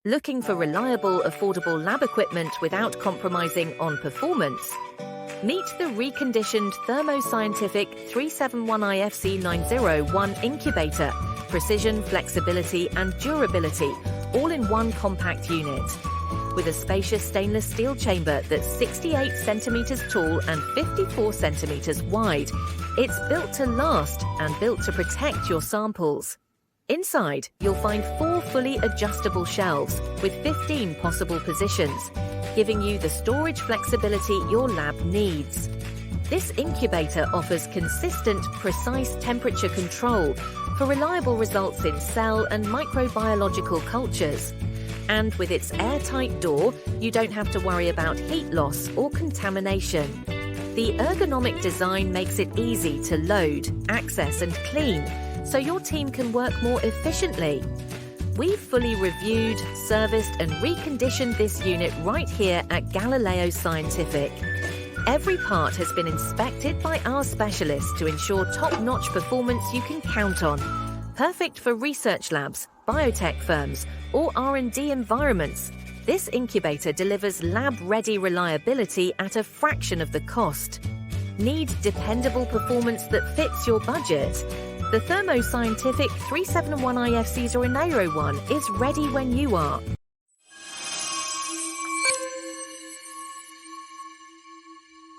Looking for reliable, affordable lab equipment without compromising on performance? Meet the reconditioned Thermo 371IFC 901 Incubator. Precision, flexibility, and durability, all in one compact unit. With a spacious stainless steel chamber that's 68 centimeters tall and 54 centimeters wide, it's built to last and built to protect your samples. Inside, you'll find 4 fully adjustable shelves with 15 possible positions, giving you the storage flexibility your lab needs. This incubator offers consistent, precise temperature control for reliable results in cell and microbiological cultures. And with its airtight door, you don't have to worry about heat loss or contamination. The ergonomic design makes it easy to load, access, and clean, so your team can work more efficiently. We've fully reviewed, serviced, and reconditioned this unit right here at Galileo Scientific. Every part has been inspected by our specialists to ensure top-notch performance you can count on. Perfect for research labs, biotech firms, or R&D environments, this incubator delivers lab-ready reliability at a fraction of the cost. Need dependable performance that fits your budget? The Thermo 371IFC 901 is ready when you are.